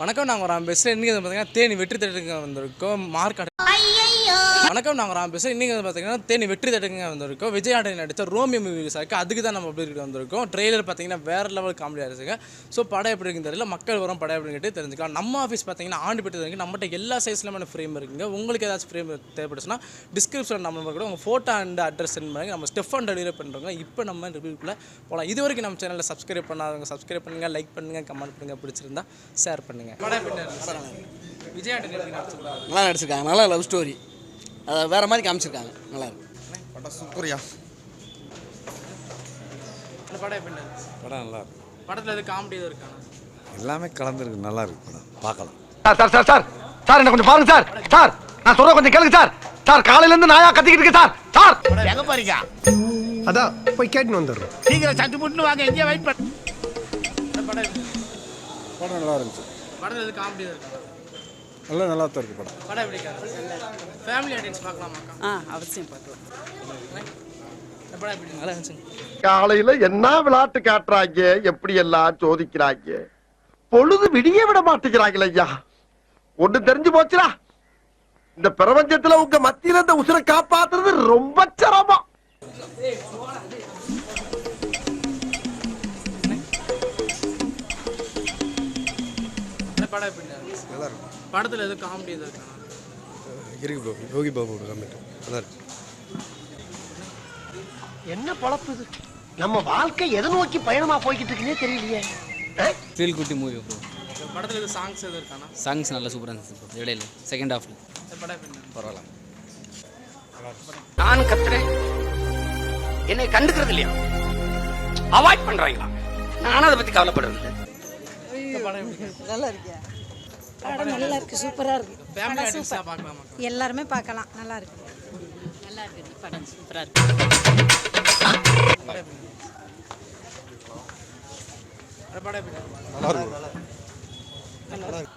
வணக்கம். நாங்கள் ஒரு பேசுகிறேன். இன்றைக்கி வந்து பார்த்தீங்கன்னா தேனி வெற்றி தேட்டருக்கு வந்திருக்கோம். வணக்கம். நாங்கள் ஒரு பேசுகிறேன். இன்றைக்கி வந்து பார்த்தீங்கன்னா தேனி வெற்றி தேட்டருக்கு வந்திருக்கோம். விஜய் ஆண்டனி நடித்த ரோமியோ மூவி இருக்குது. அதுக்கு தான் நம்ம அப்படி வந்திருக்கோம். ட்ரெய்லர் பார்த்தீங்கன்னா வேறு லெவல் காமெடியாக இருக்குங்க. ஸோ படம் எப்படி இருக்குன்னு தெரியல, மக்கள் வரும் படம் எப்படின்னு கேட்டு தெரிஞ்சுக்கலாம். நம்ம ஆஃபீஸ் பார்த்தீங்கன்னா ஆண்டுபேட்டை இருக்குது. நம்மகிட்ட எல்லா சைஸ்லையுமான ஃப்ரேம் இருக்குங்க. உங்களுக்கு ஏதாச்சும் ஃப்ரேம் தேவைப்படுச்சுன்னா டிஸ்கிரிப்ஷன் நம்ம கூட உங்கள் ஃபோட்டோ அண்ட் அட்ரஸ் சென்ட் பண்ணி நம்ம ஸ்டெஃப் அண்ட் டெலிவரி பண்ணுறோங்க. இப்போ நம்ம ரிவ்யூக்குள்ளே போகலாம். இது வரைக்கும் நம்ம சேனலில் சப்ஸ்கிரைப் பண்ணாதவங்க சப்ஸ்கிரைப் பண்ணுங்கள், லைக் பண்ணுங்கள், கமெண்ட் பண்ணுங்கள், பிடிச்சிருந்தா ஷேர் பண்ணுங்கள். விஜய் ஆண்டனி நல்லா நடிச்சிருக்காங்க. நல்லா லவ் ஸ்டோரி, அதை வேறு மாதிரி காமிச்சிருக்காங்க. நல்லா இருக்கு படம். சூப்பரியா அந்த படம் எப்படி படம் நல்லா இருக்கு. படத்தில் எது காமெடி எதுவும் இருக்காங்க? எல்லாமே கலந்துருக்கு. நல்லா இருக்கு படம், பார்க்கலாம். சார் சார் சார் சார் என்ன கொஞ்சம் பாருங்க சார். சார் நான் சொல்ற கொஞ்சம் கேளுங்க சார். சார் காலையில இருந்து நாயா கத்திக்கிட்டு இருக்கு சார். சார் எங்க போறீங்க? அதான் போய் கேட்டுன்னு வந்துடுறோம். சீக்கிரம் சட்டு புட்டுன்னு வாங்க, எங்கேயே வெயிட் பண்ண. படம் நல்லா இருந்துச்சு. படத்தில் எது காமெடி எதுவும் இருக்காங்க? நல்லா தான் இருக்கு படம். படம் எப்படி இருக்காங்க? ஃபேமிலி ஆடியன்ஸ் பார்க்கலாமாக்கா? அவசியம் பார்க்கலாம். இந்த படம் எப்படி நல்லா இருந்துச்சுங்க? காலையில என்ன விளையாட்டு காட்டுறாங்க, எப்படி எல்லாம் சோதிக்கிறாங்க. பொழுது விடிய விட மாட்டேங்கிறாங்களே ஐயா. ஒண்ணு தெரிஞ்சு போச்சுடா, இந்த பிரபஞ்சத்துல உங்க மத்தியில இந்த உசுரை காப்பாத்துறது ரொம்ப சிரமம். இந்த படம் எப்படி இருந்துச்சு? நல்லா இருக்கு. படத்தில் எது காமெடி எதுவும் இருக்காங்க? இருக்கு ப்ரோ. யோகி பாபு கமெண்ட் நல்லா இருக்கு. என்ன பொழப்பு இது? நம்ம வாழ்க்கை எதை நோக்கி பயணமா போய்கிட்டு இருக்குன்னே தெரியலையே. ஃபீல் குட்டி மூவி ப்ரோ. படத்தில் எது சாங்ஸ் எதுவும் இருக்கானா? சாங்ஸ் நல்லா சூப்பராக இருந்துச்சு ப்ரோ. இடையில செகண்ட் ஹாஃப்ல இந்த படம் எப்படி இருந்துச்சு? பரவாயில்ல. நான் கத்துறேன், என்னை கண்டுக்கிறது இல்லையா? அவாய்ட் பண்றாங்களா? நானும் அதை பத்தி கவலைப்படுறது இல்லை. இந்த படம் எப்படி இருந்துச்சு? நல்லா இருக்கியா? படம் நல்லா இருக்கு, சூப்பரா இருக்கு. ஃபேமிலி ஆடியன்ஸாக பார்க்கலாமா? எல்லாருமே பார்க்கலாம், நல்லா இருக்கு. நல்லா இருக்கு படம், சூப்பராக இருக்கு. படம் எப்படி இருந்துச்சு? இந்த படம் எப்படி இருந்துச்சு? நல்லா இருக்கு. நல்லா இருக்கு.